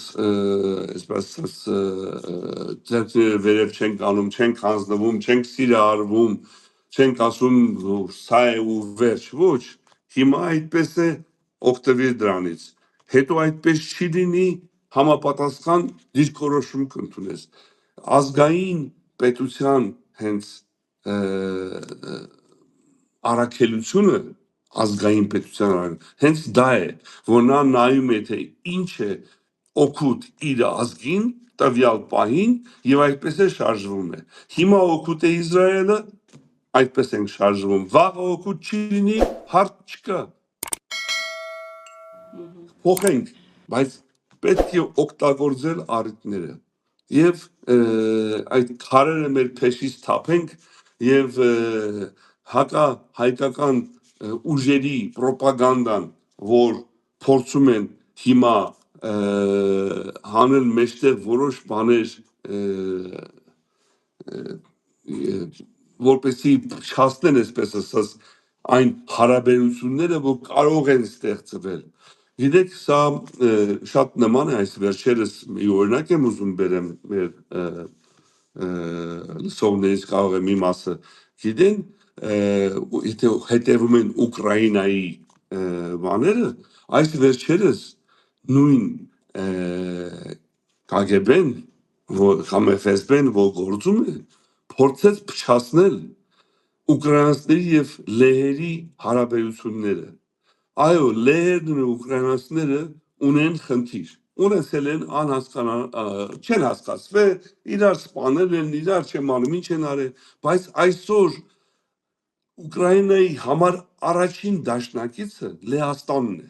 այսպես ձեռքերը վերև չենք անում, չենք հանձնվում, չենք սիրահարվում, չենք ասում սա է ու վերջ, ոչ, հիմա այդպես է, օգտվիր դրանից, հետո այդպես չի լինի, համապատասխան դիրքորոշում կընդունես։ Ազգային պետության հենց առաքելությունը ազգային պետության հենց դա է, որ նա նայում է, թե ինչ է օգուտ իր ազգին տվյալ պահին եւ այդպես է շարժվում է։ Հիմա օգուտ է Իսրայելը, այդպես ենք շարժվում, վաղը օգուտ չի լինի, հարց չկա։ Փոխենք, բայց պետք է օգտագործել առիթները։ եւ այդ քարերը մեր փեշից թափենք եւ հայկական ուժերի ռոպագանդան, որ փորձում են հիմա հանել մեջտեղ որոշ բաներ որպեսի փչացնեն, այսպես ասած, այն հարաբերությունները, որ կարող են ստեղծվել։ Գիտեք, սա շատ նման է այս վերջերս մի օրինակ եմ ուզում բերեմ մեր լսողներից կարող է մի մասը գիտեն, եթե հետևում են Ուկրաինայի բաները, այս վերջերս նույն KGB-ն, կամ FSB-ն, որ գործում է, փորձեց փչացնել ուկրաինացիների եւ լեհերի հարաբերությունները։ Այո, լեհերն ու ուկրաինացիները ունեն խնդիր։ Ունեցել են չեն հասկացվել, իրար սպանել են, իրար չեմ անում, ինչ են արել, բայց այսօր Ուկրաինայի համար առաջին դաշնակիցը Լեհաստանն է։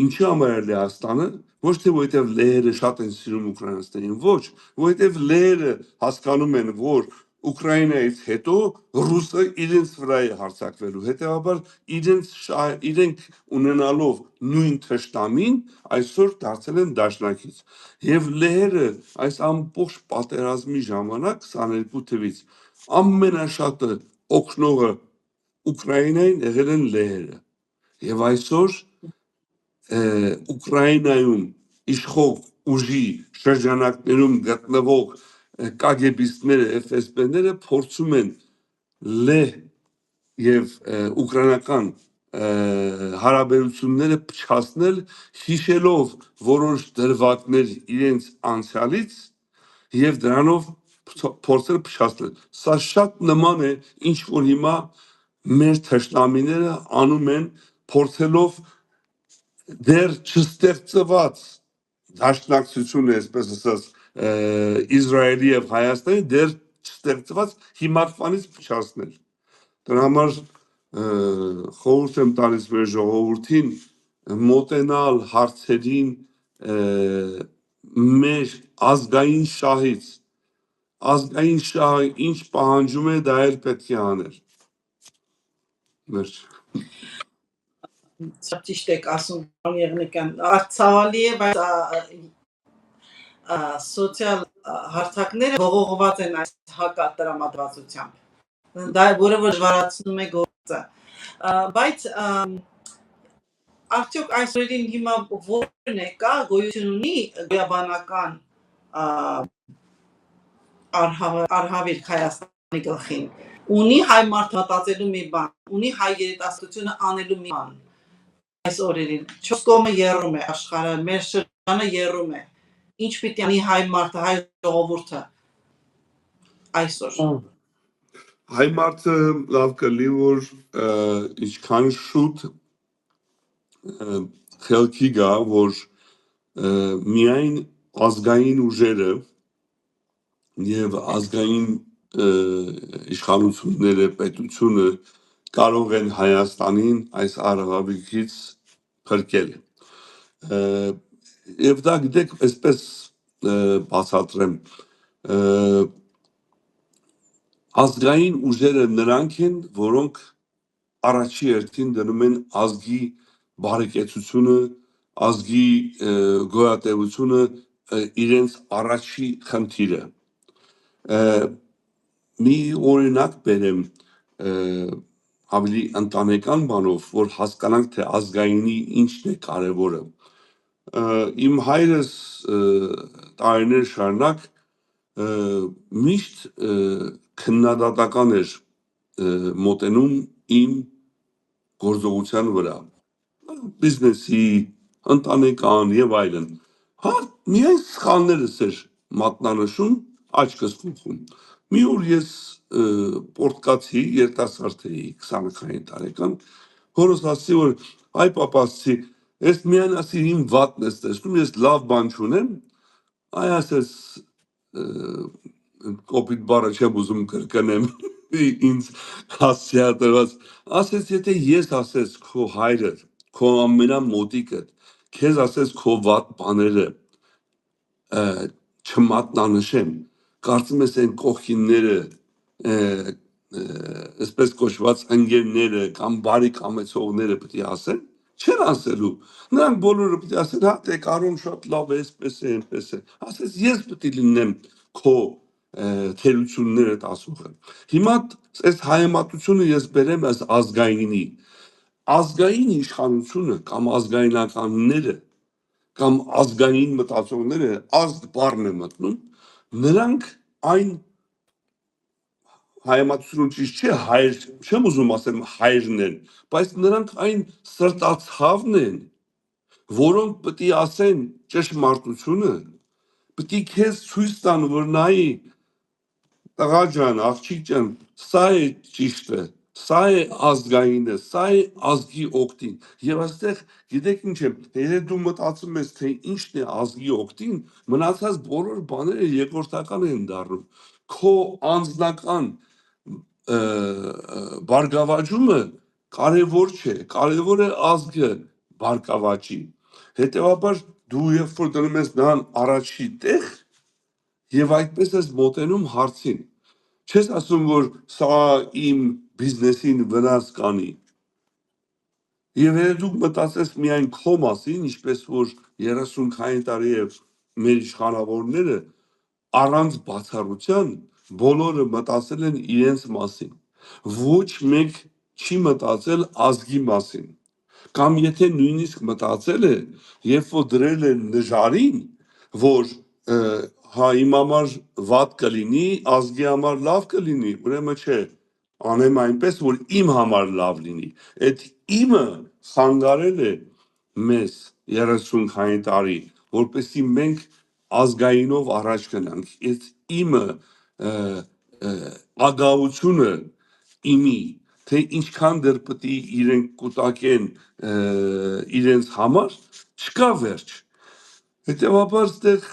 Ինչի համար է Լեհաստանը, ոչ թե որովհետև լեհերը շատ են սիրում ուկրաինացիներին, ոչ, որովհետև լեհերը հասկանում են, որ Ուկրաինայից հետո ռուսը իրենց վրա է հարձակվելու, հետևաբար իրենք ունենալով նույն թշնամին այսօր դարձել են դաշնակից։ Եվ լեհերը այս ամբողջ պատերազմի ժամանակ 22 թվից ամենաշատը օգնողը Ուկրաինային եղել են լեհերը։ Եվ այսօր Ուկրաինայում իշխող ուժի շրջանակներում գտնվող կագեբիստները, FSB-ները փորձում են լեհ եւ ուկրաինական հարաբերությունները փչացնել, հիշելով որոշ դրվագներ իրենց անցյալից եւ դրանով փորձել փչացնել։ Սա շատ նման է ինչ որ հիմա մեր թշնամիները անում են, փորձելով դեռ չստեղծված դաշնակցությունը, այսպես ասած, Իսրայելի եւ Հայաստանի դեռ չստեղծված հիմարքանից փչացնել։ Դրա համար խորհուրդ եմ տալիս մեր ժողովրդին մոտենալ հարցերին մեր ազգային շահից։ Ազգային շահը ինչ պահանջում է, դա էլ պետք է անել։ Վերջ։ Շատ ճիշտ եք ասում, Եղնիկյան, ցավալի է, բայց սոցիալ հարթակները ողողված են այս հակատրամադրվածությամբ։ Դա որը որ դժվարացնում է գործը։ Բայց արդյոք այս օրերին հիմա որն է կա գոյություն ունի գոյաբանական արհավիրք Հայաստանի գլխին։ Ունի հայ մարդ մտածելու մի բան, ունի հայ երիտասարդությունը անելու մի բան։ Այս օրերին չորս կողմը եռում է աշխարհը, մեր շրջանը եռում է։ Ինչ պիտի անի հայ մարդը, հայ ժողովուրդը այսօր։ Հայ մարդը լավ կլի, որ ինչքան շուտ խելքի գա, որ միայն ազգային ուժերը եւ ազգային իշխանությունները, պետությունը կարող են Հայաստանին այս արհավիրքից փրկել։ Եվ դա գիտեք, այսպես բացատրեմ, ազգային ուժերը նրանք են, որոնք առաջի հերթին դնում են ազգի բարեկեցությունը, ազգի գոյատևությունը իրենց առաջի խնդիրը։ Մի օրինակ բերեմ ավելի ընտանեկան բանով, որ հասկանանք, թե ազգայինի ինչն է կարևորը։ Իմ հայրս տարիներ շարունակ միշտ քննադատական էր մոտենում իմ գործողության վրա, բիզնեսի, ընտանեկան եւ այլն։ Հա, միայն սխալներս էր մատնանշում, աչքս խուխում։ Մի օր ես պորտկացի երիտասարդ էի 20-ին տարեկան, հորս ասի, որ այ պապասի, ես միայն ասի իմ վատն ես տեսնում, ես լավ բան չունեմ, այ ասես կոպիտ բառը չեմ ուզում կրկնեմ ինձ հասցեատրված, ասես եթե ես ասես քո հայրը, քո ամենամոտիկը, քեզ ասես քո վատ բաները, չմատնանշեմ, կարծում ես այն կողքինները, այսպես կոչված ընկերները կամ բարի կամեցողները պետք է ասեն, չեն ասելու։ Նրանք բոլորը պետք է ասեն, հա, դե Կարոն շատ լավ է, այսպես է, այնպես է։ Ասես ես պետք է լինեմ քո թերությունները ասողը։ Հիմա այս հայեմատությունը ես բերեմ այս ազգայինի։ Ազգային իշխանությունը կամ ազգայնականները կամ ազգային մտածողները ազգ բառն է մտնում, նրանք այն հայեմատությունը ճիշտ չէ, հայր, չեմ ուզում ասեմ հայրն են, բայց նրանք այն սրտացավն են, որոնք պետք է ասեն ճշմարտությունը, պետք է քեզ ցույց տան, որ նայի տղա ջան, աղջիկ ջան, սա է ճիշտը, սա է ազգայինը, սա է ազգի օգտին։ Եվ այստեղ գիտեք ինչ է, եթե դու մտածում ես, թե ինչն է ազգի օգտին, մնացած բոլոր բաները երկրորդական են դառնում։ Քո անձնական բարգավաճումը կարևոր չէ, կարևոր է ազգը բարգավաճի։ Հետևաբար դու երբ որ դնում ես նրան առաջի տեղ եւ այդպես ես մոտենում հարցին։ Չես ասում, որ սա իմ բիզնեսին վնաս կանի։ Եվ եթե դու մտածես միայն քո մասին, ինչպես որ 30-ային տարի է մեր իշխանավորները առանց բացառության բոլորը մտածել են իրենց մասին։ Ոչ մեկ չի մտածել ազգի մասին։ Կամ եթե նույնիսկ մտածել է, երբ որ դրել են նժարին, որ հա իմ համար վատ կլինի, ազգի համար լավ կլինի, ուրեմն չէ, անեմ այնպես, որ իմ համար լավ լինի։ Այդ իմը խանգարել է մեզ 30-ային տարի, որպեսզի մենք ազգայինով առաջ գնանք։ Այդ իմը ագահությունը իմի, թե ինչքան դեռ պետք է իրենք կուտակեն իրենց համար, չկա վերջ։ Հետևաբար ստեղ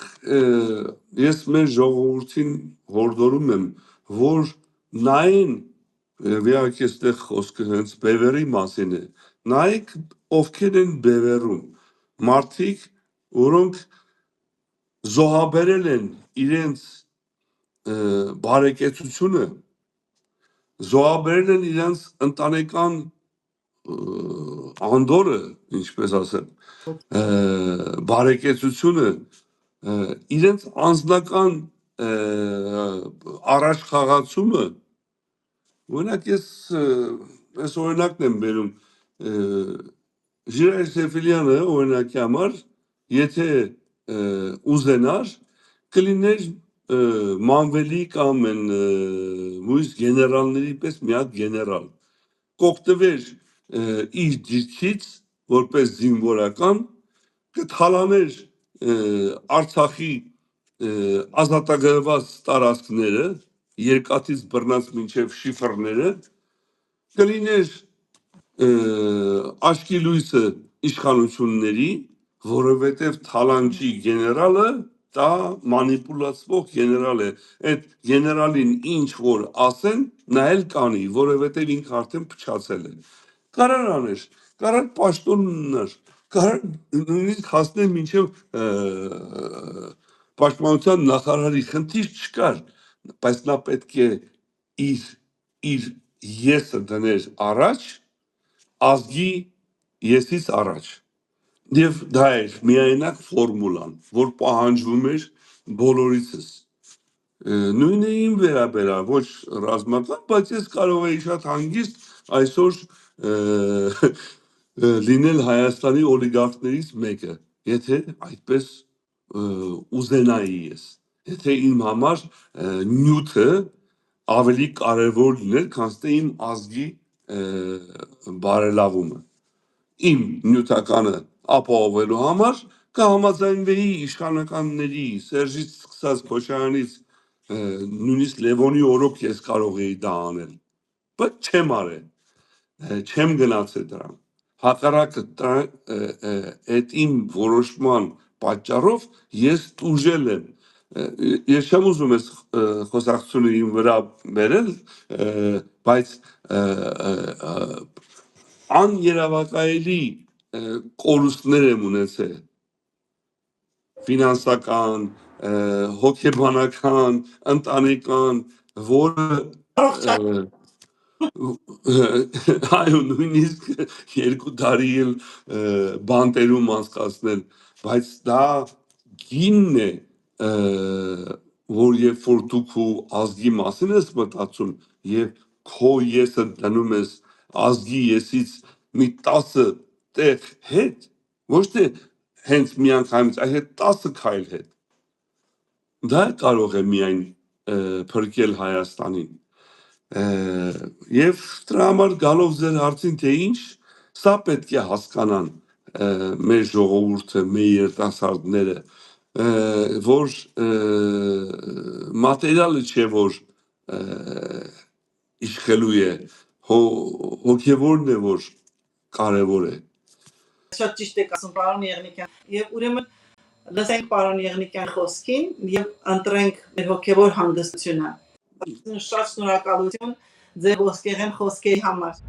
ես մեր ժողովրդին հորդորում եմ, որ նայեն, իհարկե ստեղ խոսքը հենց բևերի մասին է, նայեք ովքեր են բևերում, մարդիկ, որոնք զոհաբերել են իրենց բարեկեցությունը, զոհաբերել են իրենց ընտանեկան անդորը, ինչպես ասեմ, բարեկեցությունը, իրենց անձնական առաջխաղացումը, օրինակ ես օրինակն եմ բերում, Ժիրայր Սեֆիլյանը օրինակի համար, եթե ուզենար, կլիներ մանվելի կամ մույս գեներալների պես մի հատ գեներալ, կօգտվեր իր դիրքից, որպես զինվորական, կթալաներ Արցախի ազատագրված տարածքները, երկաթից բռնած մինչև շիֆրները, կլիներ աչքի լույսը իշխանությունների, որովհետև թալանչի գեներալը դա մանիպուլացվող գեներալ է։ Այդ գեներալին ինչ որ ասեն, նա էլ կանի, որովհետև ինքը արդեն փչացել է։ Կարար աներ, կարար պաշտոն ունենար, կարար նույնիսկ հասներ մինչև պաշտպանության նախարարի, խնդիր չկար, բայց նա պետք է իր եսը դներ առաջ, ազգի եսից առաջ։ Եվ դա էր միայնակ ֆորմուլան, որ պահանջվում էր բոլորիցս։ Նույնը իմ վերաբերյալ, ոչ ռազմական, բայց ես կարող էի շատ հանգիստ այսօր լինել Հայաստանի օլիգարխներից մեկը, եթե այդպես ուզենայի ես, եթե իմ համար նյութը ավելի կարևոր լիներ, քան թե իմ ազգի բարելավումը։ Իմ նյութականը ապահովելու համար կհամաձայնվեի իշխանականների, Սերժից սկսած Քոչարյանից, նույնիսկ Լևոնի օրոք ես կարող էի դա անել, բայց չեմ արել, չեմ գնացել դրան։ Հակառակը այդ իմ որոշման պատճառով ես տուժել եմ։ Ես չեմ ուզում ես խոսակցությունը իմ վրա բերել, բայց աներավակայելի կորուստներ եմ ունեցել, ֆինանսական, հոգեբանական, ընտանեկան, որը այո նույնիսկ 2 տարի էլ բանտերում անցկացնել, բայց դա գինն է, որ երբ որ դու քո ազգի մասին ես մտածում եւ քո եսը դնում ես ազգի եսից մի 10 տեղ հետ, ոչ թե հենց միանգամից, այլ 10 քայլ հետ, դա կարող է միայն փրկել Հայաստանին։ Եվ դրա համար գալով ձեր հարցին թե ինչ, սա պետք է հասկանան մեր ժողովուրդը, մեր երիտասարդները, որ մատերիալը չէ, որ իշխելու է, հոգևորն է, որ կարևոր է։ Շատ ճիշտ եք ասում, պարոն Եղնիկյան, եւ ուրեմն լսենք պարոն Եղնիկյան խոսքին եւ ընտրենք մեր հոգևոր հանգստությունը։ Շատ շնորհակալություն ձեր ոսկեղեն խոսքերի համար։